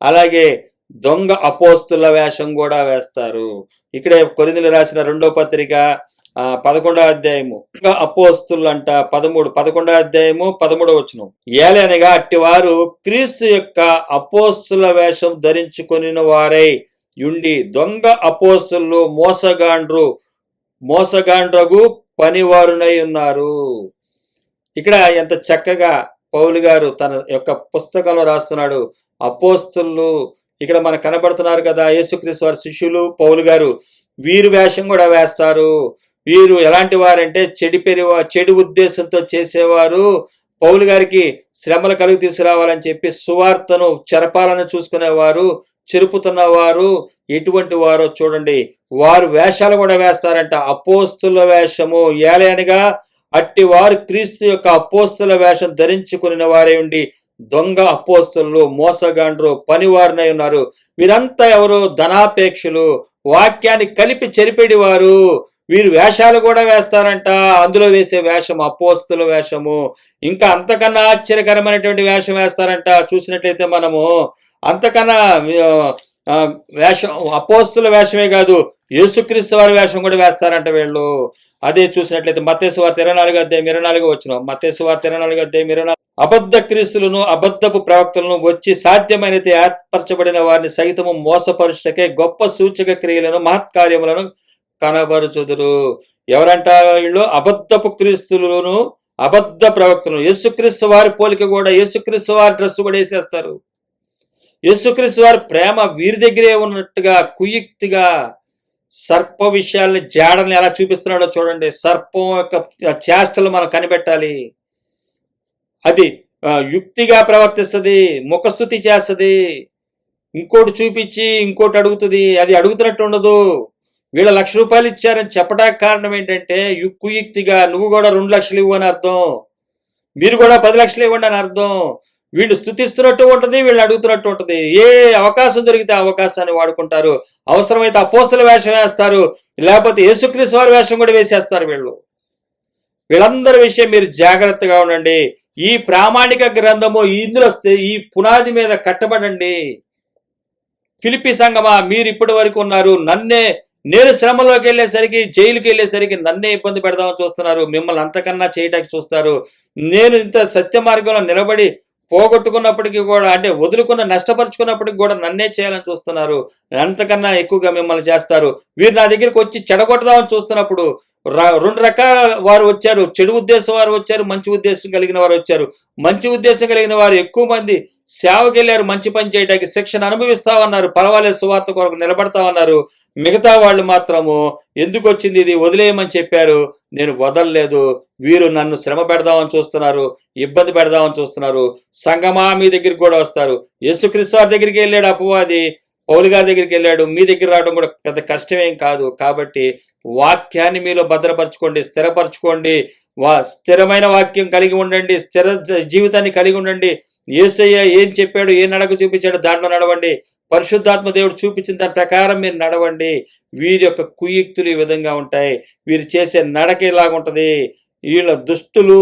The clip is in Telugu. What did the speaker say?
అలాగే దొంగ అపోస్తుల వేషం కూడా వేస్తారు. ఇక్కడే కొరింథీయులకు రాసిన 2వ పత్రిక 11వ అధ్యాయము అపోస్తులు అంట 11వ అధ్యాయము 13వ వచనం. ఏలనగా అట్టివారు క్రీస్తు యొక్క అపోస్తుల వేషం ధరించుకొనిన వారై యుండి దొంగ అపోస్తులు మోసగాండ్రగు పనివారునై ఉన్నారు. ఇక్కడ ఎంత చక్కగా పౌలు గారు తన యొక్క పుస్తకంలో రాస్తున్నాడు. అపోస్తులు ఇక్కడ మనకు కనబడుతున్నారు కదా, యేసుక్రీస్తు వారి శిష్యులు పౌలు గారు. వీరు వేషం కూడా వేస్తారు. వీరు ఎలాంటి వారంటే చెడు ఉద్దేశంతో చేసేవారు. పౌలు గారికి శ్రమలు కలిగి తీసుకురావాలని చెప్పి సువార్తను చెరపాలను చూసుకునేవారు, చెరుపుతున్నవారు. ఎటువంటి వారో చూడండి, వారు వేషాలు కూడా వేస్తారంట. అపోస్తుల వేషము. ఏలయనగా అట్టి వారు క్రీస్తు యొక్క అపోస్తుల వేషం ధరించుకుని వారే ఉండి దొంగ అపోస్తులు మోసగాండ్రు పనివారునై ఉన్నారు. వీరంతా ఎవరు? ధనాపేక్షలు, వాక్యాన్ని కలిపి చెరిపెడి వారు. వీరు వేషాలు కూడా వేస్తారంట. అందులో వేసే వేషం అపోస్తుల వేషము. ఇంకా అంతకన్నా ఆశ్చర్యకరమైనటువంటి వేషం వేస్తారంట. చూసినట్లయితే మనము అంతకన్నా వేషం అపోస్తుల వేషమే కాదు, యేసుక్రీస్తు వారి వేషం కూడా వేస్తారంట వీళ్ళు. అదే చూసినట్లయితే మత్తయి సువార్త 24వ అధ్యాయం 24వ వచనం. మత్తయి సువార్త 24వ అధ్యాయం 24. అబద్ధ క్రీస్తులను అబద్ధపు ప్రవక్తలను వచ్చి సాధ్యమైనది ఏర్పరచబడిన వారిని సైతము మోసపరుచుటకే గొప్ప సూచక క్రియలను మహత్కార్యములను కనబరుచుదురు. ఎవరంట వీళ్ళు? అబద్ధపు క్రీస్తులను అబద్ధ ప్రవక్తలను. యేసుక్రీస్తు వారి పోలిక కూడా, యేసుక్రీస్తు వారి డ్రెస్ కూడా వేసేస్తారు. యేసుక్రీస్తు వారి ప్రేమ వీరి దగ్గరే ఉన్నట్టుగా కుయుక్తిగా సర్ప విషయాల్ని జాడల్ని ఎలా చూపిస్తున్నాడో చూడండి. సర్పం యొక్క చేష్టలు మనం కనిపెట్టాలి. అది యుక్తిగా ప్రవర్తిస్తుంది, ముఖస్థుతి చేస్తుంది, ఇంకోటి చూపించి ఇంకోటి అడుగుతుంది. అది అడుగుతున్నట్టు ఉండదు. వీళ్ళ ₹1,00,000 ఇచ్చారని చెప్పడానికి కారణం ఏంటంటే కుయుక్తిగా నువ్వు కూడా 2 లక్షలు ఇవ్వు అని అర్థం, మీరు కూడా 10 లక్షలు ఇవ్వండి అని అర్థం. వీళ్ళు స్తుతిస్తున్నట్టు ఉంటుంది, వీళ్ళు అడుగుతున్నట్టు ఉంటుంది. ఏ అవకాశం దొరికితే ఆ అవకాశాన్ని వాడుకుంటారు. అవసరమైతే అపోస్తుల వేషం వేస్తారు, లేకపోతే యేసుక్రీస్తు వారి వేషం కూడా వేసేస్తారు. వీళ్ళందరి విషయం మీరు జాగ్రత్తగా ఉండండి. ఈ ప్రామాణిక గ్రంథము ఇందులో ఈ పునాది మీద కట్టబడండి. ఫిలిప్పీ సంఘమా, మీరు ఇప్పటి వరకు ఉన్నారు. నేను శ్రమలోకి వెళ్ళేసరికి, జైలుకి వెళ్ళేసరికి నన్నే ఇబ్బంది పెడదామని చూస్తున్నారు. మిమ్మల్ని అంతకన్నా చేయడానికి చూస్తారు. నేను ఇంత సత్య మార్గంలో నిలబడి పోగొట్టుకున్నప్పటికీ కూడా, అంటే వదులుకున్న నష్టపరుచుకున్నప్పటికీ కూడా నన్నే చేయాలని చూస్తున్నారు. అంతకన్నా ఎక్కువగా మిమ్మల్ని చేస్తారు. వీరు నా దగ్గరికి వచ్చి చెడగొట్టదామని చూస్తున్నప్పుడు 2 రకాల వారు వచ్చారు. చెడు ఉద్దేశం వారు వచ్చారు, మంచి ఉద్దేశం కలిగిన వారు వచ్చారు. మంచి ఉద్దేశం కలిగిన వారు ఎక్కువ మంది సేవకి వెళ్ళారు, మంచి పని చేయడానికి. శిక్షణ అనుభవిస్తామన్నారు, పర్వాలేదు సువార్త కొరకు నిలబడతామన్నారు. మిగతా వాళ్ళు మాత్రము ఎందుకు వచ్చింది ఇది, వదిలేయమని చెప్పారు. నేను వదలలేదు. వీరు నన్ను శ్రమ పెడదామని చూస్తున్నారు, ఇబ్బంది పెడదామని చూస్తున్నారు. సంగమా, మీ దగ్గరికి కూడా వస్తారు. యేసుక్రీస్తు వారి దగ్గరికి వెళ్ళాడు అపవాది, పౌలు గారి దగ్గరికి వెళ్ళాడు. మీ దగ్గర రావడం కూడా పెద్ద కష్టమేం కాదు. కాబట్టి వాక్యాన్ని మీలో భద్రపరచుకోండి, స్థిరపరచుకోండి. స్థిరమైన వాక్యం కలిగి ఉండండి, స్థిర జీవితాన్ని కలిగి ఉండండి. యేసయ్య ఏం చెప్పాడు, ఏ నడక చూపించాడు దాంట్లో నడవండి. పరిశుద్ధాత్మ దేవుడు చూపించిన దాని ప్రకారం మీరు నడవండి. వీరి యొక్క కుయుక్తులు ఈ విధంగా ఉంటాయి. వీరు చేసే నడక ఇలాగుంటది. వీళ్ళ దుష్టులు,